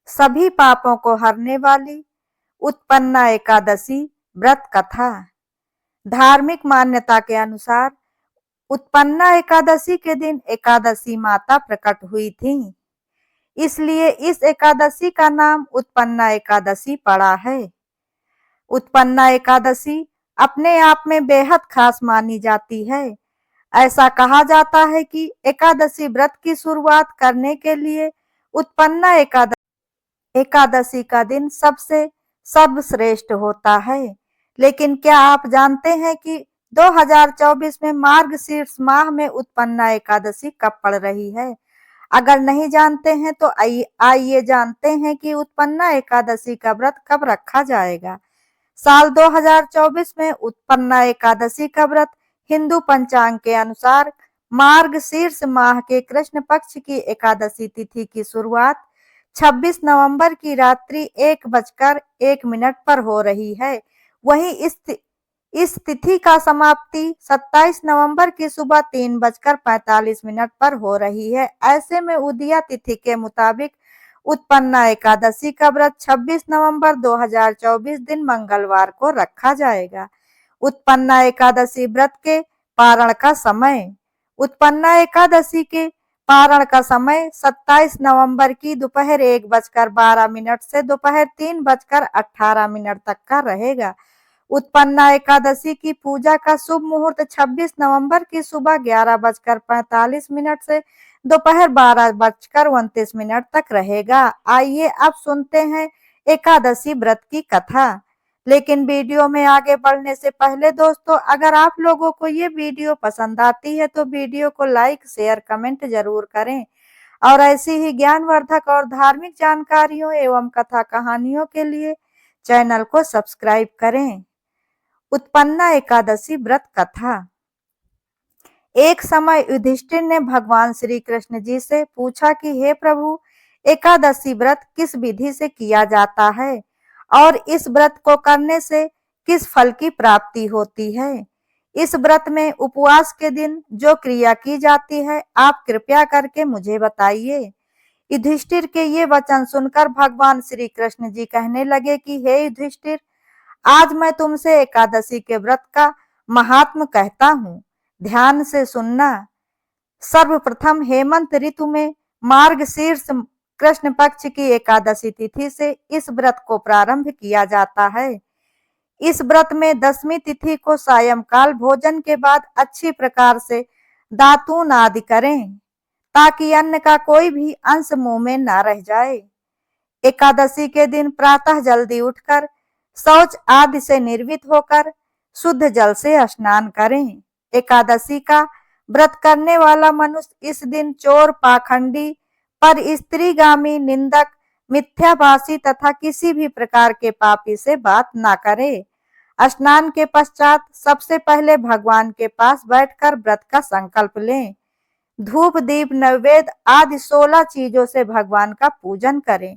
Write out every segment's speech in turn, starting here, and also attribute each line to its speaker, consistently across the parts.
Speaker 1: सभी पापों को हरने वाली उत्पन्ना एकादशी व्रत कथा। धार्मिक मान्यता के अनुसार उत्पन्ना एकादशी के दिन एकादशी माता प्रकट हुई थी, इसलिए इस एकादशी का नाम उत्पन्ना एकादशी पड़ा है। उत्पन्ना एकादशी अपने आप में बेहद खास मानी जाती है। ऐसा कहा जाता है कि एकादशी व्रत की शुरुआत करने के लिए उत्पन्ना एकादशी का दिन सबसे सर्वश्रेष्ठ होता है। लेकिन क्या आप जानते हैं कि 2024 में मार्गशीर्ष माह में उत्पन्ना एकादशी कब पड़ रही है? अगर नहीं जानते हैं तो आइए जानते हैं कि उत्पन्ना एकादशी का व्रत कब रखा जाएगा। साल 2024 में उत्पन्ना एकादशी का व्रत हिंदू पंचांग के अनुसार मार्गशीर्ष माह के कृष्ण पक्ष की एकादशी तिथि की शुरुआत 26 नवंबर की रात्रि 1:01 पर हो रही है। वहीं इस तिथि का समाप्ति 27 नवंबर की सुबह 3:45 पर हो रही है। ऐसे में उदया तिथि के मुताबिक उत्पन्ना एकादशी का व्रत 26 नवंबर 2024 दिन मंगलवार को रखा जाएगा। उत्पन्ना एकादशी व्रत के पारण का समय। उत्पन्ना एकादशी के पारण का समय 27 नवंबर की दोपहर 1:12 से दोपहर 3:18 तक का रहेगा। उत्पन्ना एकादशी की पूजा का शुभ मुहूर्त 26 नवंबर की सुबह 11:45 से दोपहर 12:29 तक रहेगा। आइए अब सुनते हैं एकादशी व्रत की कथा। लेकिन वीडियो में आगे बढ़ने से पहले दोस्तों, अगर आप लोगों को ये वीडियो पसंद आती है तो वीडियो को लाइक, शेयर, कमेंट जरूर करें और ऐसी ही ज्ञानवर्धक और धार्मिक जानकारियों एवं कथा कहानियों के लिए चैनल को सब्सक्राइब करें। उत्पन्ना एकादशी व्रत कथा। एक समय युधिष्ठिर ने भगवान श्री कृष्ण जी से पूछा कि हे प्रभु, एकादशी व्रत किस विधि से किया जाता है और इस व्रत को करने से किस फल की प्राप्ति होती है? इस व्रत में उपवास के दिन जो क्रिया की जाती है, आप कृपया करके मुझे बताइए। युधिष्ठिर के ये वचन सुनकर भगवान श्री कृष्ण जी कहने लगे कि हे युधिष्ठिर, आज मैं तुमसे एकादशी के व्रत का महात्म कहता हूँ, ध्यान से सुनना। सर्वप्रथम हेमंत ऋतु में मार्गशीर्ष कृष्ण पक्ष की एकादशी तिथि से इस व्रत को प्रारंभ किया जाता है। इस व्रत में दसवीं तिथि को सायंकाल भोजन के बाद अच्छी प्रकार से दातून आदि करें, ताकि अन्न का कोई भी अंश मुंह में न रह जाए। एकादशी के दिन प्रातः जल्दी उठकर शौच आदि से निर्वित होकर शुद्ध जल से स्नान करें। एकादशी का व्रत करने वाला मनुष्य इस दिन चोर, पाखंडी, पर स्त्रीगामी, निंदक, मिथ्याभाषी तथा किसी भी प्रकार के पापी से बात ना करे। स्नान के पश्चात सबसे पहले भगवान के पास बैठकर व्रत का संकल्प लें। धूप, दीप, नैवेद्य आदि 16 चीजों से भगवान का पूजन करें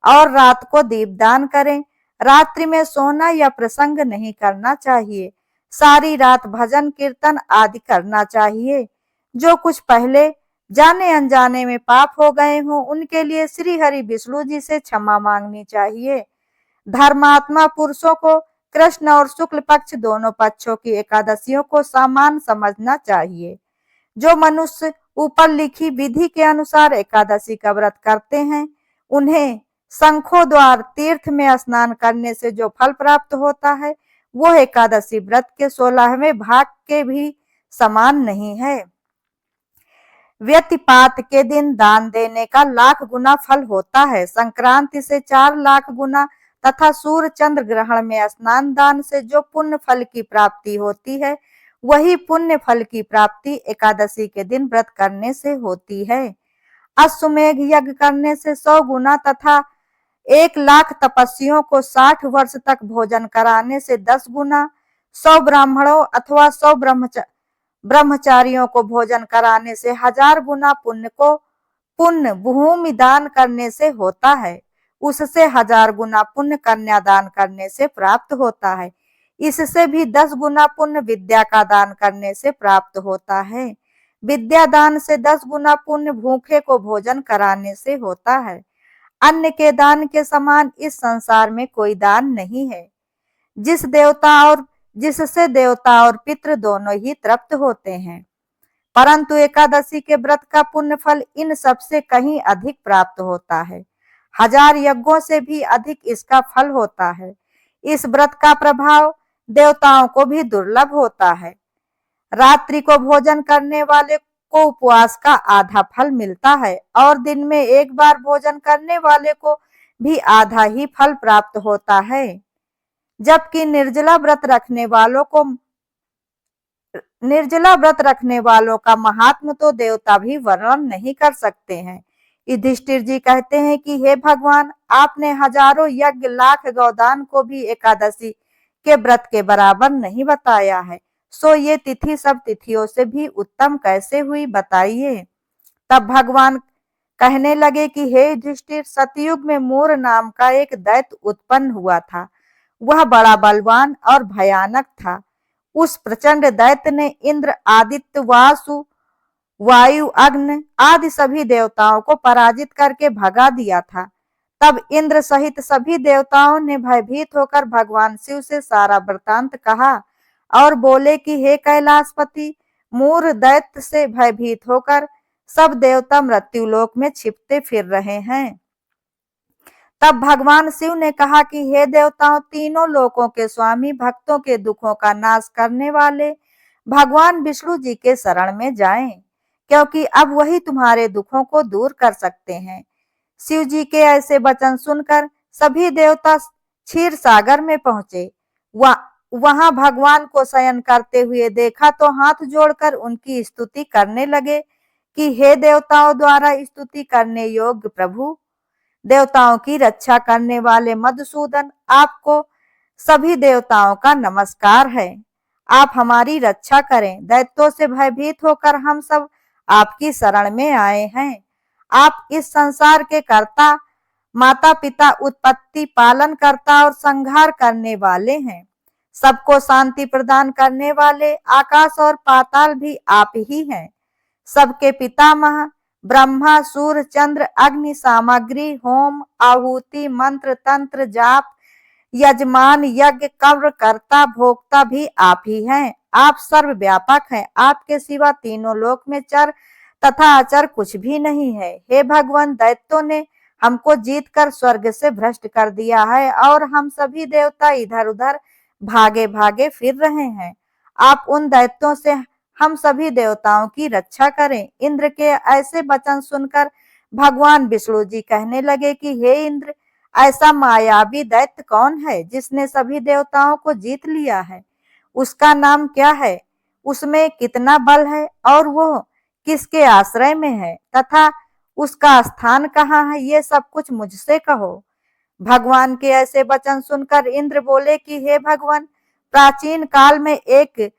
Speaker 1: और रात को दीपदान करें। रात्रि में सोना या प्रसंग नहीं करना चाहिए। सारी रात भजन, कीर्तन आदि करना चाहिए। जो कुछ पहले जाने अनजाने में पाप हो गए हों, उनके लिए श्री हरि विष्णु जी से क्षमा मांगनी चाहिए। धर्मात्मा पुरुषों को कृष्ण और शुक्ल पक्ष दोनों पक्षों की एकादशियों को समान समझना चाहिए। जो मनुष्य ऊपर लिखी विधि के अनुसार एकादशी का व्रत करते हैं, उन्हें शंखों द्वार तीर्थ में स्नान करने से जो फल प्राप्त होता है, वो एकादशी व्रत के 16वें भाग के भी समान नहीं है। व्यतिपात के दिन दान देने का लाख गुना फल होता है। संक्रांति से 4 लाख गुना तथा सूर्य चंद्र ग्रहण में स्नान दान से जो पुण्य फल की प्राप्ति होती है, वही पुण्य फल की प्राप्ति एकादशी के दिन व्रत करने से होती है। अश्वमेघ यज्ञ करने से 100 गुना तथा 1 लाख तपस्वियों को 60 वर्ष तक भोजन कराने से 10 गुना, 100 ब्राह्मणों अथवा 100 ब्रह्मचारियों को भोजन कराने से 1000 गुना पुण्य भूमि दान करने से होता है। उससे 1000 गुना पुण्य कन्यादान करने से प्राप्त होता है। इससे भी 10 गुना पुण्य विद्या का दान करने से प्राप्त होता है। विद्या दान से 10 गुना पुण्य भूखे को भोजन कराने से होता है। अन्न के दान के समान इस संसार में कोई दान नहीं है, जिससे देवता और पितृ दोनों ही तृप्त होते हैं। परंतु एकादशी के व्रत का पुण्य फल इन सबसे कहीं अधिक प्राप्त होता है। 1000 यज्ञों से भी अधिक इसका फल होता है। इस व्रत का प्रभाव देवताओं को भी दुर्लभ होता है। रात्रि को भोजन करने वाले को उपवास का आधा फल मिलता है और दिन में एक बार भोजन करने वाले को भी आधा ही फल प्राप्त होता है। जबकि निर्जला व्रत रखने वालों का महात्म तो देवता भी वर्णन नहीं कर सकते हैं। युधिष्ठिर जी कहते हैं कि हे भगवान, आपने हजारों यज्ञ, लाख गौदान को भी एकादशी के व्रत के बराबर नहीं बताया है, सो ये तिथि सब तिथियों से भी उत्तम कैसे हुई, बताइए। तब भगवान कहने लगे कि हे युधिष्ठिर, सतयुग में मूर नाम का एक दैत्य उत्पन्न हुआ था। वह बड़ा बलवान और भयानक था। उस प्रचंड दैत्य ने इंद्र, आदित्य, वासु, वायु, अग्नि आदि सभी देवताओं को पराजित करके भगा दिया था। तब इंद्र सहित सभी देवताओं ने भयभीत होकर भगवान शिव से सारा वृतांत कहा और बोले कि हे कैलाशपति, मूर दैत्य से भयभीत होकर सब देवता मृत्युलोक में छिपते फिर रहे हैं। तब भगवान शिव ने कहा कि हे देवताओं, तीनों लोकों के स्वामी, भक्तों के दुखों का नाश करने वाले भगवान विष्णु जी के शरण में जाएं, क्योंकि अब वही तुम्हारे दुखों को दूर कर सकते हैं। शिव जी के ऐसे वचन सुनकर सभी देवता क्षीर सागर में पहुंचे। वहां भगवान को शयन करते हुए देखा तो हाथ जोड़कर उनकी स्तुति करने लगे कि हे देवताओं द्वारा स्तुति करने योग्य प्रभु, देवताओं की रक्षा करने वाले मधुसूदन, आपको सभी देवताओं का नमस्कार है। आप हमारी रक्षा करें। दैत्यों से भयभीत होकर हम सब आपकी शरण में आए हैं। आप इस संसार के कर्ता, माता पिता, उत्पत्ति, पालन करता और संहार करने वाले हैं। सबको शांति प्रदान करने वाले आकाश और पाताल भी आप ही हैं। सबके पितामह ब्रह्मा, सूर्य, चंद्र, अग्नि, सामग्री, होम, आहुति, मंत्र, तंत्र, जाप, यजमान, यज्ञ, कव्र, कर्ता, भोक्ता भी आप ही हैं। आप सर्वव्यापक हैं। आपके सिवा तीनों लोक में चर तथा अचर कुछ भी नहीं है। हे भगवान, दैत्यों ने हमको जीतकर स्वर्ग से भ्रष्ट कर दिया है और हम सभी देवता इधर उधर भागे भागे फिर रहे हैं। आप उन दैत्यों से हम सभी देवताओं की रक्षा करें। इंद्र के ऐसे वचन सुनकर भगवान विष्णु जी कहने लगे कि हे इंद्र, ऐसा मायावी दैत्य कौन है जिसने सभी देवताओं को जीत लिया है? उसका नाम क्या है? उसमें कितना बल है और वो किसके आश्रय में है तथा उसका स्थान कहाँ है? ये सब कुछ मुझसे कहो। भगवान के ऐसे वचन सुनकर इंद्र बोले कि हे भगवान, प्राचीन काल में एक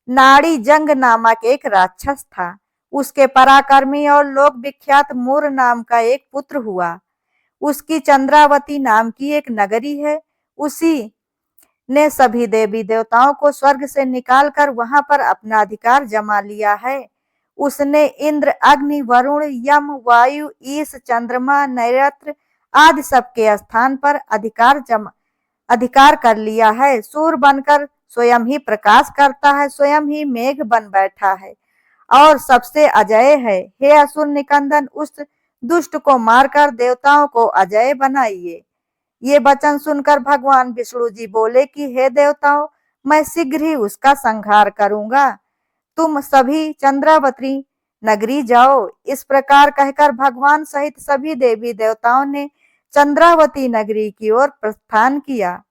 Speaker 1: नाड़ी जंग नामक एक राक्षस था। उसके पराक्रमी और लोक विख्यात मूर नाम का एक पुत्र हुआ। उसकी चंद्रावती नाम की एक नगरी है। उसी ने सभी देवी देवताओं को स्वर्ग से निकालकर वहां पर अपना अधिकार जमा लिया है। उसने इंद्र, अग्नि, वरुण, यम, वायु, ईश, चंद्रमा, नैऋत्य आदि सबके स्थान पर अधिकार कर लिया है। सूर्य बनकर स्वयं ही प्रकाश करता है, स्वयं ही मेघ बन बैठा है और सबसे अजय है। हे असुर निकंदन, उस दुष्ट को मारकर देवताओं को अजय बनाइए। ये वचन सुनकर भगवान विष्णु जी बोले कि हे देवताओं, मैं शीघ्र ही उसका संहार करूंगा। तुम सभी चंद्रावती नगरी जाओ। इस प्रकार कहकर भगवान सहित सभी देवी देवताओं ने चंद्रावती नगरी की ओर प्रस्थान किया।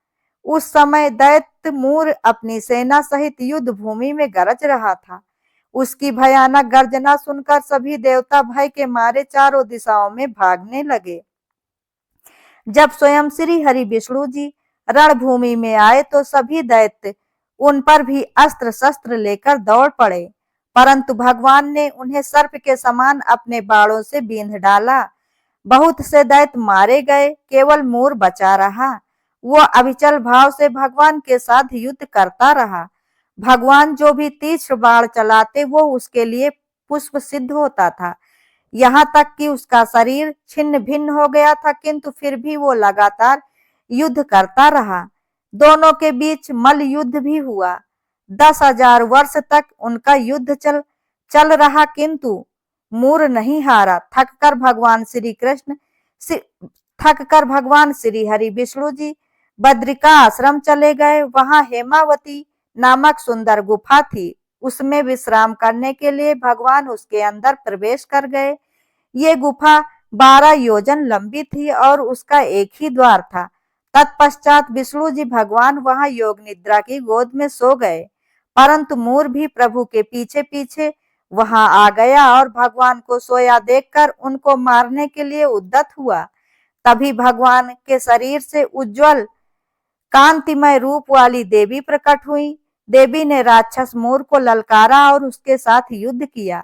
Speaker 1: उस समय दैत्य मूर अपनी सेना सहित युद्ध भूमि में गरज रहा था। उसकी भयानक गर्जना सुनकर सभी देवता भय के मारे चारों दिशाओं में भागने लगे। जब स्वयं श्री हरि विष्णु जी रणभूमि में आए तो सभी दैत्य उन पर भी अस्त्र शस्त्र लेकर दौड़ पड़े, परंतु भगवान ने उन्हें सर्प के समान अपने बाणों से बींध डाला। बहुत से दैत्य मारे गए, केवल मूर बचा रहा। वो अविचल भाव से भगवान के साथ युद्ध करता रहा। भगवान जो भी तीक्ष्ण बाण चलाते वो उसके लिए पुष्प सिद्ध होता था। यहाँ तक कि उसका शरीर छिन्न भिन्न हो गया था, किंतु फिर भी वो लगातार युद्ध करता रहा। दोनों के बीच मल्ल युद्ध भी हुआ। 10,000 वर्ष तक उनका युद्ध चल रहा, किंतु मूर नहीं हारा। थक कर भगवान श्री हरि विष्णु जी बद्रिका आश्रम चले गए। वहां हेमावती नामक सुंदर गुफा थी। उसमें विश्राम करने के लिए भगवान उसके अंदर प्रवेश कर गए। ये गुफा 12 योजन लंबी थी और उसका एक ही द्वार था। तत्पश्चात विष्णु जी भगवान वहां योग निद्रा की गोद में सो गए, परंतु मूर भी प्रभु के पीछे पीछे वहां आ गया और भगवान को सोया देखकर उनको मारने के लिए उद्यत हुआ। तभी भगवान के शरीर से उज्जवल कांतिमय रूप वाली देवी प्रकट हुई। देवी ने राक्षस मूर को ललकारा और उसके साथ युद्ध किया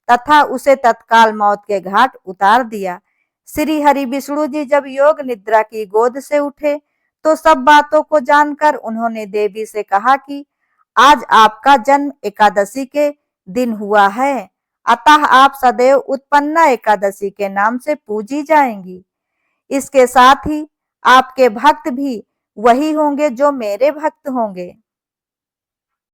Speaker 1: तथा उसे तत्काल मौत के घाट उतार दिया। श्री हरि विष्णु जी जब योग निद्रा की गोद से उठे तो सब बातों को जानकर उन्होंने देवी से कहा कि आज आपका जन्म एकादशी के दिन हुआ है, अतः आप सदैव उत्पन्ना एकादशी के नाम से पूजी जाएंगी। इसके साथ ही आपके भक्त भी वही होंगे जो मेरे भक्त होंगे।